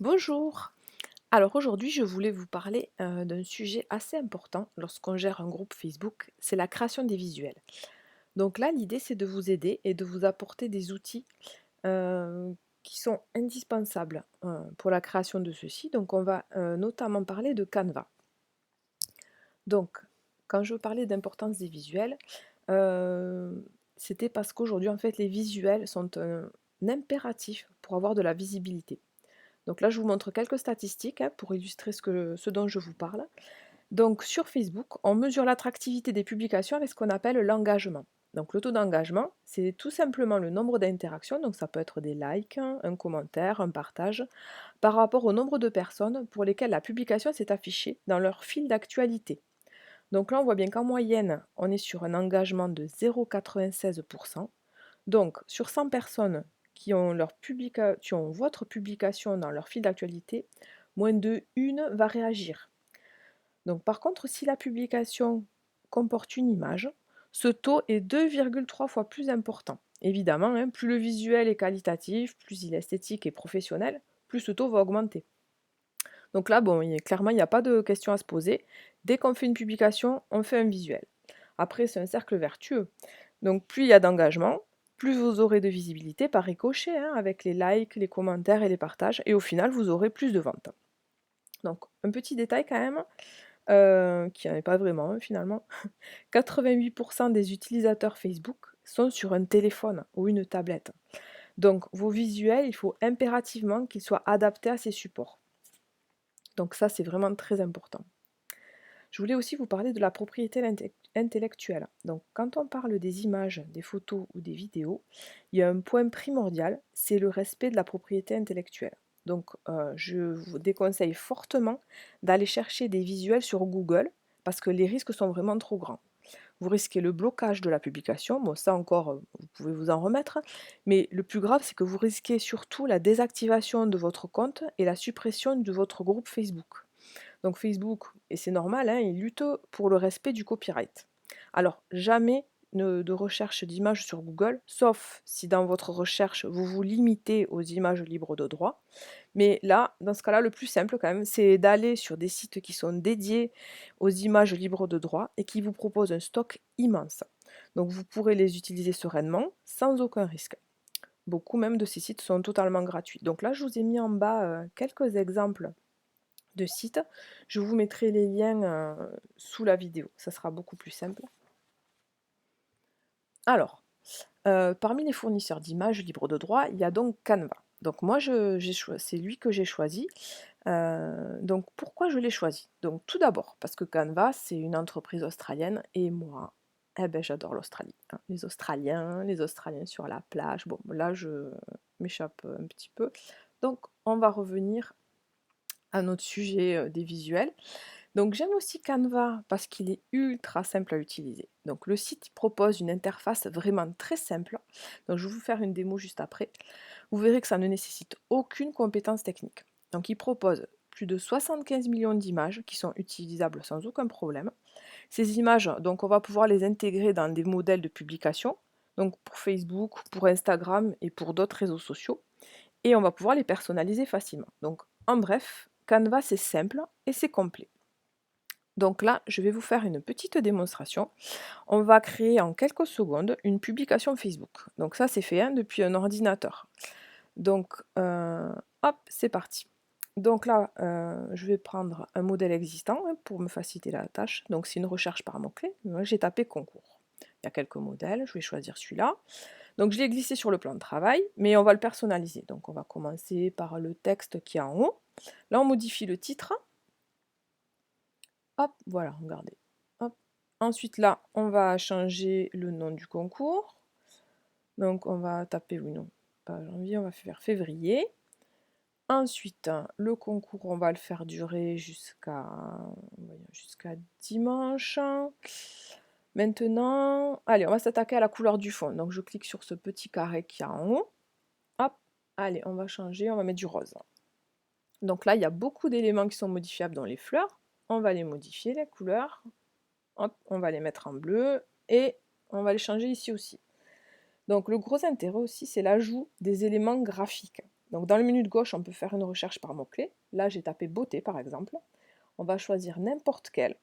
Bonjour. Alors aujourd'hui, je voulais vous parler d'un sujet assez important lorsqu'on gère un groupe Facebook, c'est la création des visuels. Donc là, l'idée, c'est de vous aider et de vous apporter des outils euh, qui sont indispensables pour la création de ceux-ci. Donc on va notamment parler de Canva. Donc, quand je parlais d'importance des visuels, euh, c'était parce qu'aujourd'hui, en fait, les visuels sont un impératif pour avoir de la visibilité. Donc là, je vous montre quelques statistiques pour illustrer ce dont je vous parle. Donc sur Facebook, on mesure l'attractivité des publications avec ce qu'on appelle l'engagement. Donc le taux d'engagement, c'est tout simplement le nombre d'interactions, donc ça peut être des likes, un commentaire, un partage, par rapport au nombre de personnes pour lesquelles la publication s'est affichée dans leur fil d'actualité. Donc là, on voit bien qu'en moyenne, on est sur un engagement de 0,96%. Donc, sur 100 personnes qui ont votre publication dans leur fil d'actualité, moins de une va réagir. Donc, par contre, si la publication comporte une image, ce taux est 2,3 fois plus important. Évidemment, hein, plus le visuel est qualitatif, plus il est esthétique et professionnel, plus ce taux va augmenter. Donc là, bon, clairement, il n'y a pas de question à se poser. Dès qu'on fait une publication, on fait un visuel. Après, c'est un cercle vertueux. Donc plus il y a d'engagement, plus vous aurez de visibilité par ricochet, hein, avec les likes, les commentaires et les partages, et au final, vous aurez plus de ventes. Donc un petit détail quand même, qui n'en est pas vraiment finalement, 88% des utilisateurs Facebook sont sur un téléphone ou une tablette. Donc vos visuels, il faut impérativement qu'ils soient adaptés à ces supports. Donc ça, c'est vraiment très important. Je voulais aussi vous parler de la propriété intellectuelle. Donc, quand on parle des images, des photos ou des vidéos, il y a un point primordial, c'est le respect de la propriété intellectuelle. Donc, je vous déconseille fortement d'aller chercher des visuels sur Google parce que les risques sont vraiment trop grands. Vous risquez le blocage de la publication, bon ça encore, vous pouvez vous en remettre, mais le plus grave, c'est que vous risquez surtout la désactivation de votre compte et la suppression de votre groupe Facebook. Donc Facebook, et c'est normal, hein, il lutte pour le respect du copyright. Alors jamais de recherche d'images sur Google, sauf si dans votre recherche vous vous limitez aux images libres de droit. Mais là, dans ce cas-là, le plus simple quand même, c'est d'aller sur des sites qui sont dédiés aux images libres de droit et qui vous proposent un stock immense. Donc vous pourrez les utiliser sereinement, sans aucun risque. Beaucoup même de ces sites sont totalement gratuits. Donc là, je vous ai mis en bas quelques exemples de sites. Je vous mettrai les liens sous la vidéo, ça sera beaucoup plus simple. Alors, parmi les fournisseurs d'images libres de droit, il y a donc Canva. Donc moi, c'est lui que j'ai choisi. Donc pourquoi je l'ai choisi? Donc tout d'abord, parce que Canva, c'est une entreprise australienne et moi, eh ben, j'adore l'Australie, hein. Les Australiens sur la plage. Bon, là, je m'échappe un petit peu. Donc on va revenir à notre sujet des visuels. Donc j'aime aussi Canva parce qu'il est ultra simple à utiliser. Donc le site propose une interface vraiment très simple. Donc je vais vous faire une démo juste après. Vous verrez que ça ne nécessite aucune compétence technique. Donc il propose plus de 75 millions d'images qui sont utilisables sans aucun problème. Ces images, donc on va pouvoir les intégrer dans des modèles de publication, donc pour Facebook, pour Instagram et pour d'autres réseaux sociaux. Et on va pouvoir les personnaliser facilement. Donc en bref, Canva c'est simple et c'est complet. Donc là, je vais vous faire une petite démonstration. On va créer en quelques secondes une publication Facebook. Donc ça, c'est fait, hein, depuis un ordinateur. Donc, hop, c'est parti. Donc là, je vais prendre un modèle existant, hein, pour me faciliter la tâche. Donc c'est une recherche par mots-clés. Moi, j'ai tapé concours. Il y a quelques modèles, je vais choisir celui-là. Donc je l'ai glissé sur le plan de travail, mais on va le personnaliser. Donc on va commencer par le texte qui est en haut. Là, on modifie le titre. Hop, voilà, regardez. Hop. Ensuite, là, on va changer le nom du concours. Donc, on va taper, oui, non, pas janvier, on va faire février. Ensuite, hein, le concours, on va le faire durer jusqu'à dimanche. Maintenant, allez, on va s'attaquer à la couleur du fond. Donc, je clique sur ce petit carré qui est en haut. Hop, allez, on va changer, on va mettre du rose. Donc là, il y a beaucoup d'éléments qui sont modifiables dans les fleurs. On va les modifier, les couleurs. Hop, on va les mettre en bleu et on va les changer ici aussi. Donc le gros intérêt aussi, c'est l'ajout des éléments graphiques. Donc dans le menu de gauche, on peut faire une recherche par mot-clé. Là, j'ai tapé beauté par exemple. On va choisir n'importe quel.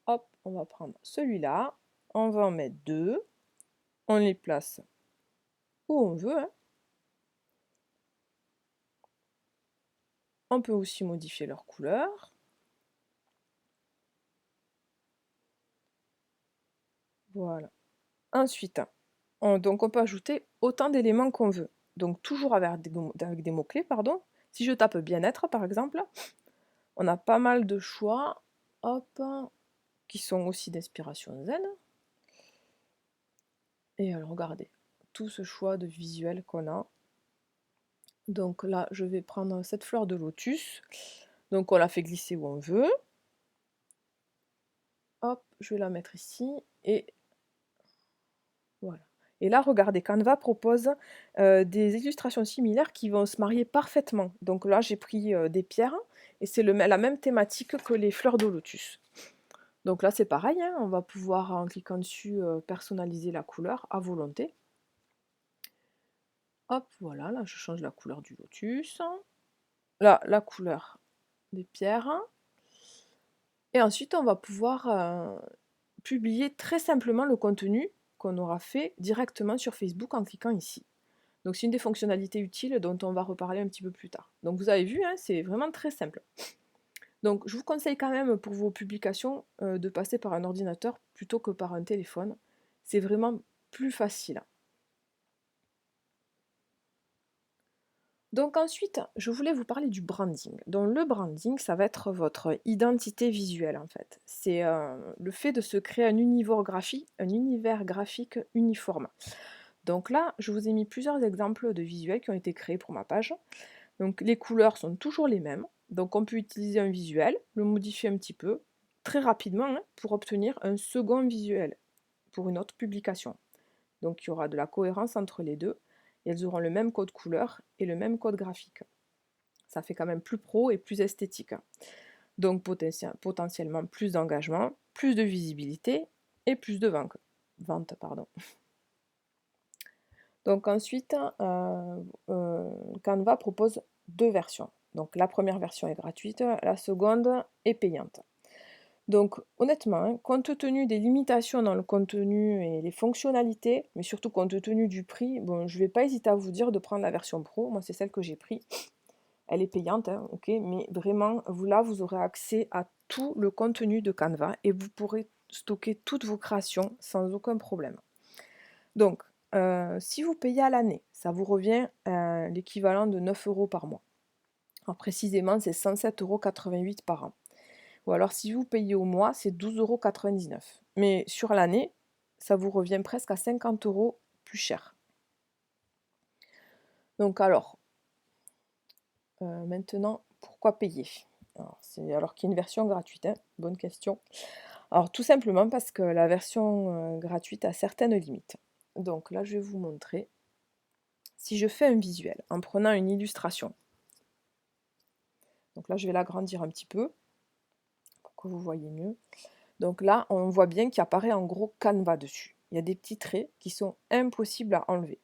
Hop, on va prendre celui-là. On va en mettre deux. On les place où on veut, hein. On peut aussi modifier leur couleur. Voilà. Ensuite, donc on peut ajouter autant d'éléments qu'on veut. Donc toujours avec des mots-clés, pardon. Si je tape bien-être, par exemple, on a pas mal de choix, hop, qui sont aussi d'inspiration zen. Et alors, regardez, tout ce choix de visuel qu'on a. Donc là, je vais prendre cette fleur de lotus. Donc on la fait glisser où on veut. Hop, je vais la mettre ici. Et voilà. Et là, regardez, Canva propose des illustrations similaires qui vont se marier parfaitement. Donc là, j'ai pris des pierres et c'est la même thématique que les fleurs de lotus. Donc là, c'est pareil, hein, on va pouvoir, en cliquant dessus, personnaliser la couleur à volonté. Hop, voilà, là, je change la couleur du lotus. Là, la couleur des pierres. Et ensuite, on va pouvoir publier très simplement le contenu qu'on aura fait directement sur Facebook en cliquant ici. Donc c'est une des fonctionnalités utiles dont on va reparler un petit peu plus tard. Donc vous avez vu, hein, c'est vraiment très simple. Donc je vous conseille quand même pour vos publications de passer par un ordinateur plutôt que par un téléphone. C'est vraiment plus facile. Donc ensuite, je voulais vous parler du branding. Donc le branding, ça va être votre identité visuelle en fait. C'est le fait de se créer un univers graphique uniforme. Donc là, je vous ai mis plusieurs exemples de visuels qui ont été créés pour ma page. Donc les couleurs sont toujours les mêmes. Donc on peut utiliser un visuel, le modifier un petit peu, très rapidement, hein, pour obtenir un second visuel pour une autre publication. Donc il y aura de la cohérence entre les deux, et elles auront le même code couleur et le même code graphique. Ça fait quand même plus pro et plus esthétique. Donc potentiellement plus d'engagement, plus de visibilité et plus de vente. Pardon. Donc ensuite, Canva propose deux versions. Donc la première version est gratuite, la seconde est payante. Donc honnêtement, hein, compte tenu des limitations dans le contenu et les fonctionnalités, mais surtout compte tenu du prix, bon, je ne vais pas hésiter à vous dire de prendre la version pro. Moi, c'est celle que j'ai prise. Elle est payante, hein, ok, mais vraiment, vous aurez accès à tout le contenu de Canva et vous pourrez stocker toutes vos créations sans aucun problème. Donc, si vous payez à l'année, ça vous revient l'équivalent de 9 € par mois. Alors précisément, c'est 107,88 € par an. Ou alors si vous payez au mois, c'est 12,99 €. Mais sur l'année, ça vous revient presque à 50 € plus cher. Donc alors, maintenant, pourquoi payer? Alors qu'il y a une version gratuite, hein, bonne question. Alors tout simplement parce que la version gratuite a certaines limites. Donc là, je vais vous montrer. Si je fais un visuel en prenant une illustration, donc là je vais l'agrandir un petit peu pour que vous voyez mieux. Donc là, on voit bien qu'il apparaît en gros Canva dessus. Il y a des petits traits qui sont impossibles à enlever.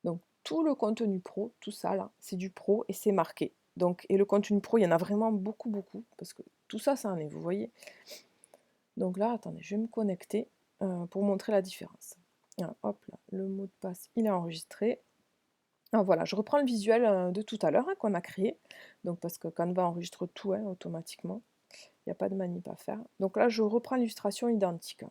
Donc tout le contenu pro, tout ça là, c'est du pro et c'est marqué. Donc, et le contenu pro, il y en a vraiment beaucoup, beaucoup, parce que tout ça, ça en est, vous voyez. Donc là, attendez, je vais me connecter pour montrer la différence. Alors, hop là, le mot de passe, il est enregistré. Alors voilà, je reprends le visuel de tout à l'heure, hein, qu'on a créé. Donc parce que Canva enregistre tout, hein, automatiquement. Il n'y a pas de manip à faire. Donc là, je reprends l'illustration identique.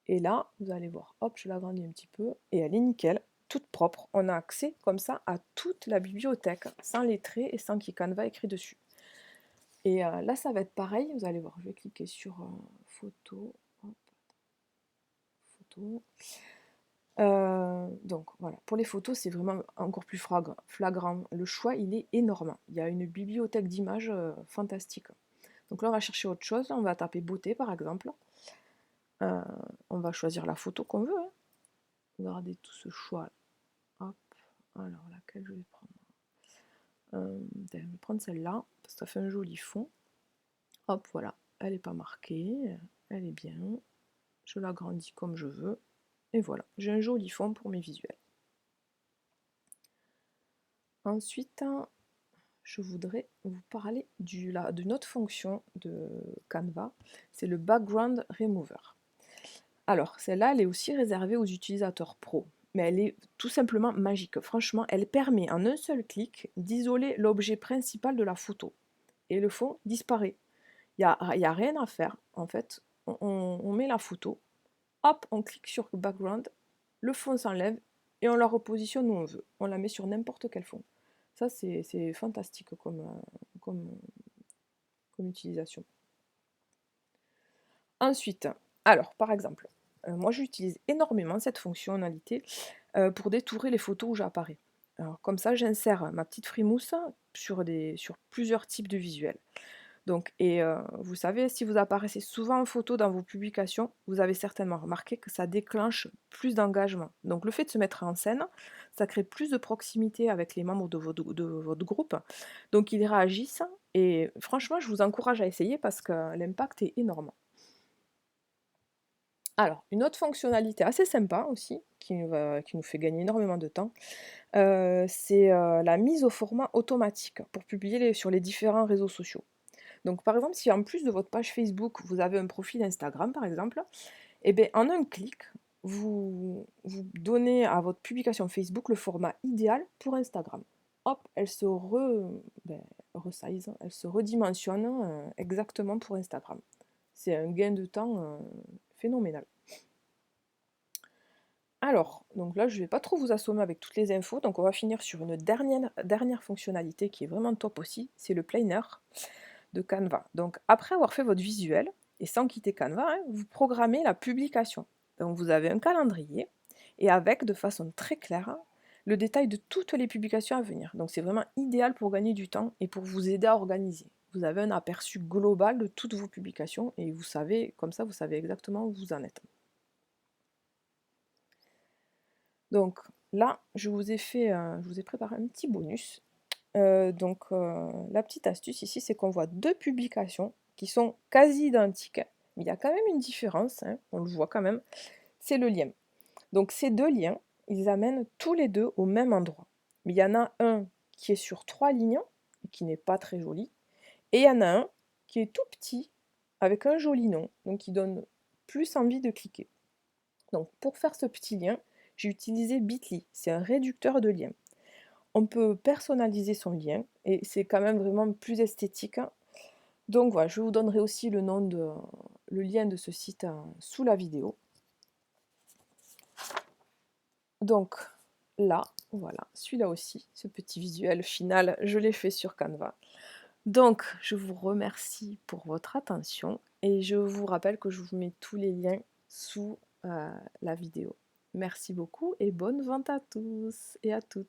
Et là, vous allez voir, hop, je l'agrandis un petit peu, et elle est nickel, toute propre. On a accès comme ça à toute la bibliothèque, sans les traits et sans qu'il y ait Canva écrit dessus. Et là, ça va être pareil, vous allez voir, je vais cliquer sur photo, hop, photo. Donc voilà, pour les photos, c'est vraiment encore plus flagrant. Le choix, il est énorme. Il y a une bibliothèque d'images fantastique. Donc là, on va chercher autre chose. On va taper beauté, par exemple. On va choisir la photo qu'on veut, hein. Regardez tout ce choix. Hop, alors laquelle je vais prendre? Je vais prendre celle-là, parce que ça fait un joli fond. Hop, voilà, elle n'est pas marquée, elle est bien. Je l'agrandis comme je veux. Et voilà, j'ai un joli fond pour mes visuels. Ensuite, je voudrais vous parler d'une autre fonction de Canva, c'est le Background Remover. Alors, celle-là, elle est aussi réservée aux utilisateurs pro, mais elle est tout simplement magique. Franchement, elle permet en un seul clic d'isoler l'objet principal de la photo et le fond disparaît. Il y a rien à faire, en fait. On met la photo, hop, on clique sur Background, le fond s'enlève et on la repositionne où on veut. On la met sur n'importe quel fond. Ça, c'est fantastique comme, comme utilisation. Ensuite, alors, par exemple, moi j'utilise énormément cette fonctionnalité pour détourer les photos où j'apparais. Alors, comme ça, j'insère ma petite frimousse sur plusieurs types de visuels. Donc, vous savez, si vous apparaissez souvent en photo dans vos publications, vous avez certainement remarqué que ça déclenche plus d'engagement. Donc, le fait de se mettre en scène, ça crée plus de proximité avec les membres de votre groupe. Donc, ils réagissent et franchement, je vous encourage à essayer parce que l'impact est énorme. Alors, une autre fonctionnalité assez sympa aussi, qui nous fait gagner énormément de temps, c'est, la mise au format automatique pour publier sur les différents réseaux sociaux. Donc par exemple, si en plus de votre page Facebook, vous avez un profil Instagram par exemple, et beh, en un clic, vous donnez à votre publication Facebook le format idéal pour Instagram. Hop, beh, resize, elle se redimensionne, exactement pour Instagram. C'est un gain de temps, phénoménal. Alors, donc là, je ne vais pas trop vous assommer avec toutes les infos, donc on va finir sur une dernière fonctionnalité qui est vraiment top aussi, c'est le planner de Canva. Donc après avoir fait votre visuel, et sans quitter Canva, hein, vous programmez la publication. Donc vous avez un calendrier, et avec, de façon très claire, le détail de toutes les publications à venir. Donc c'est vraiment idéal pour gagner du temps et pour vous aider à organiser. Vous avez un aperçu global de toutes vos publications, et vous savez, comme ça, vous savez exactement où vous en êtes. Donc là, je vous ai préparé un petit bonus. La petite astuce ici, c'est qu'on voit deux publications qui sont quasi identiques, mais il y a quand même une différence, hein, on le voit quand même, c'est le lien. Donc ces deux liens, ils amènent tous les deux au même endroit. Mais il y en a un qui est sur 3 lignes, et qui n'est pas très joli, et il y en a un qui est tout petit, avec un joli nom, donc qui donne plus envie de cliquer. Donc pour faire ce petit lien, j'ai utilisé Bitly, c'est un réducteur de liens. On peut personnaliser son lien et c'est quand même vraiment plus esthétique. Donc voilà, je vous donnerai aussi le lien de ce site sous la vidéo. Donc là, voilà, celui-là aussi, ce petit visuel final, je l'ai fait sur Canva. Donc je vous remercie pour votre attention et je vous rappelle que je vous mets tous les liens sous la vidéo. Merci beaucoup et bonne vente à tous et à toutes.